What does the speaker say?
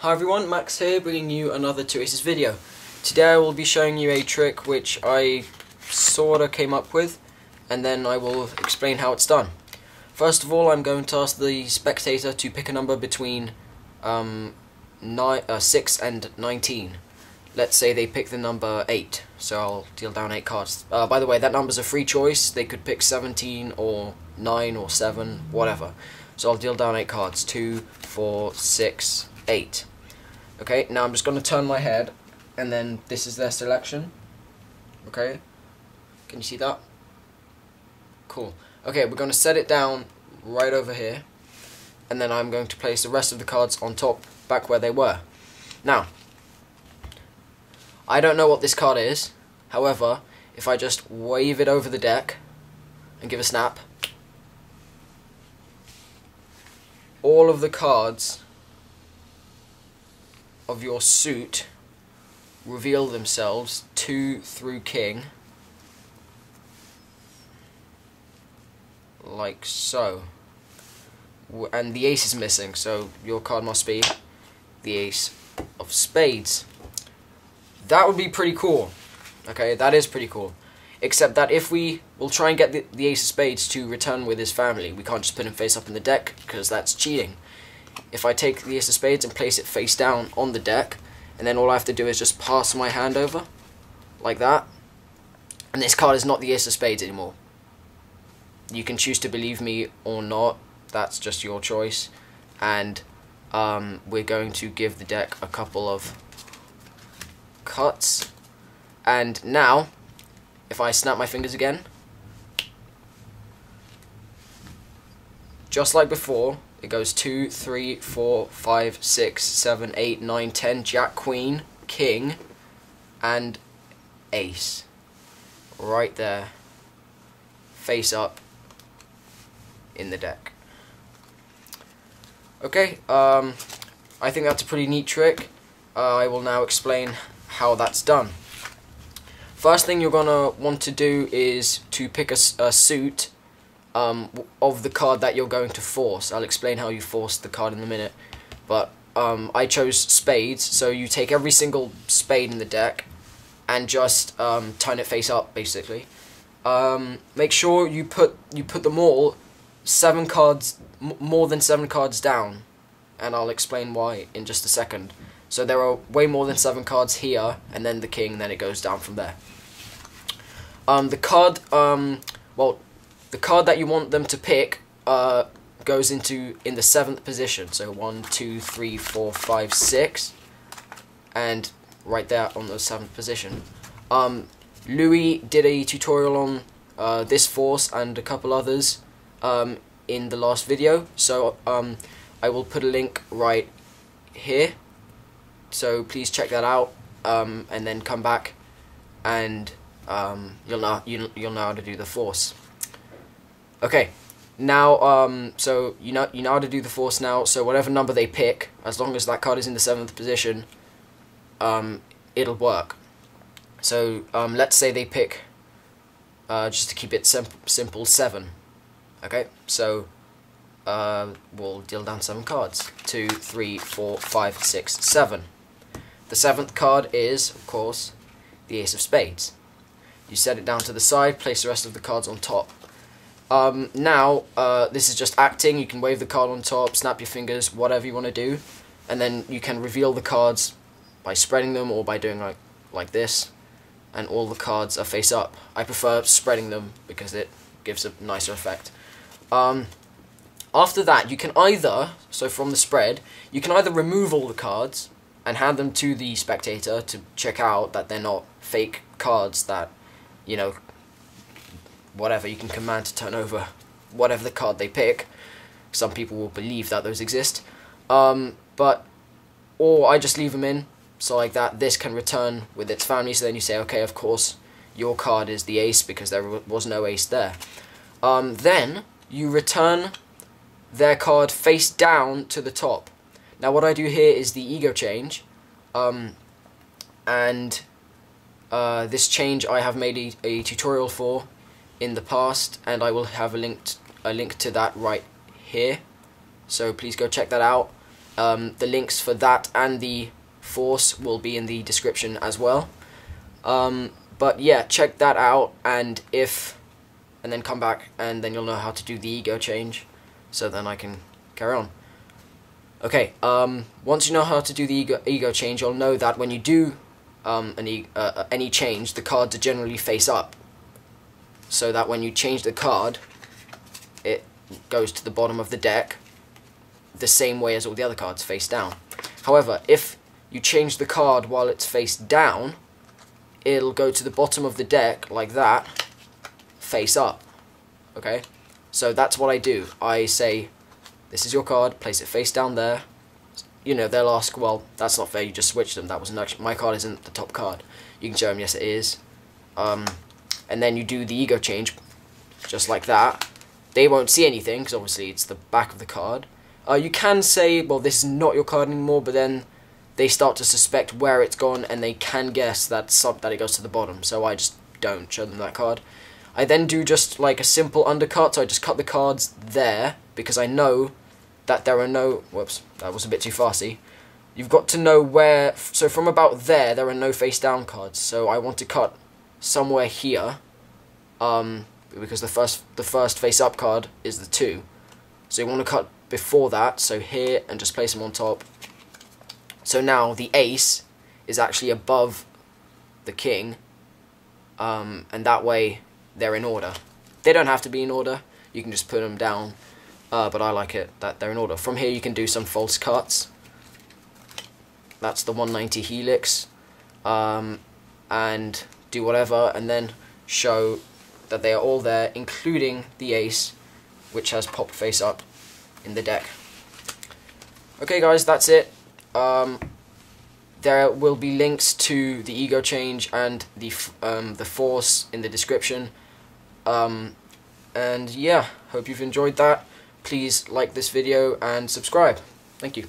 Hi everyone, Max here, bringing you another 2Aces video. Today I will be showing you a trick which I sorta came up with, and then I will explain how it's done. First of all, I'm going to ask the spectator to pick a number between 6 and 19. Let's say they pick the number 8, so I'll deal down 8 cards. By the way, that number's a free choice. They could pick 17 or 9 or 7, whatever. So I'll deal down 8 cards. 2, 4, 6, 8. Okay, now I'm just going to turn my head, and then this is their selection. Okay, can you see that? Cool. Okay, we're going to set it down right over here, and then I'm going to place the rest of the cards on top, back where they were. Now, I don't know what this card is. However, if I just wave it over the deck and give a snap, all of the cards of your suit reveal themselves, 2 through king, like so. And the ace is missing, so your card must be the ace of spades. That would be pretty cool. Okay, that is pretty cool. Except that if we will try and get the ace of spades to return with his family, we can't just put him face up in the deck, because that's cheating. If I take the ace of spades and place it face down on the deck, and then all I have to do is just pass my hand over, like that, and this card is not the ace of spades anymore. You can choose to believe me or not, that's just your choice. And we're going to give the deck a couple of cuts, and now if I snap my fingers again, just like before, it goes 2, 3, 4, 5, 6, 7, 8, 9, 10, jack, queen, king, and ace. Right there, face up in the deck. Okay, I think that's a pretty neat trick. I will now explain how that's done. First thing you're gonna want to do is to pick a suit of the card that you're going to force. I'll explain how you force the card in a minute, but I chose spades, so you take every single spade in the deck and just turn it face up, basically. Make sure you put them all 7 cards, more than 7 cards down, and I'll explain why in just a second. So there are way more than 7 cards here, and then the king, and then it goes down from there. The card that you want them to pick goes in the 7th position. So 1, 2, 3, 4, 5, 6, and right there on the 7th position. Louis did a tutorial on this force and a couple others in the last video, so I will put a link right here. So please check that out, and then come back, and you'll know how to do the force. Okay, now so you know how to do the force now. So whatever number they pick, as long as that card is in the 7th position, it'll work. So let's say they pick, just to keep it simple, 7. Okay, so we'll deal down 7 cards. 2, 3, 4, 5, 6, 7. The 7th card is, of course, the ace of spades. You set it down to the side, place the rest of the cards on top. Now, this is just acting. You can wave the card on top, snap your fingers, whatever you want to do, and then you can reveal the cards by spreading them or by doing like this, and all the cards are face up. I prefer spreading them because it gives a nicer effect. After that, you can either, so from the spread, you can either remove all the cards and hand them to the spectator to check out that they're not fake cards that, you know, whatever, you can command to turn over whatever the card they pick. Some people will believe that those exist. Or I just leave them in, so like that, this can return with its family, so then you say, okay, of course, your card is the ace because there was no ace there. Then you return their card face down to the top. Now what I do here is the ego change, and this change I have made a tutorial for in the past, and I will have a link to that right here, so please go check that out. The links for that and the Force will be in the description as well. But yeah, check that out, and then come back, and then you'll know how to do the ego change, so then I can carry on. Okay, once you know how to do the ego change, you'll know that when you do any change, the cards are generally face up, so that when you change the card, it goes to the bottom of the deck the same way as all the other cards, face down. However, if you change the card while it's face down, it'll go to the bottom of the deck like that, face up. Okay, so that's what I do. I say, this is your card, place it face down there. You know, they'll ask, well, that's not fair, you just switched them, that was actually, my card isn't the top card. You can show them, yes it is. And then you do the ego change, just like that. They won't see anything, because obviously it's the back of the card. You can say, well, this is not your card anymore, but then they start to suspect where it's gone, and they can guess that it goes to the bottom, so I just don't show them that card. I then do just like a simple undercut, so I just cut the cards there, because I know that there are no... Whoops, that was a bit too fasty. You've got to know where... So from about there are no face down cards, so I want to cut somewhere here, because the first face up card is the 2. So you want to cut before that, so here, and just place them on top. So now the ace is actually above the king, and that way they're in order. They don't have to be in order, you can just put them down, but I like it that they're in order. From here you can do some false cuts. That's the 190 helix, and do whatever, and then show that they are all there, including the ace, which has popped face up in the deck. Okay guys, that's it. There will be links to the ego change and the Force in the description. And yeah, hope you've enjoyed that. Please like this video and subscribe. Thank you.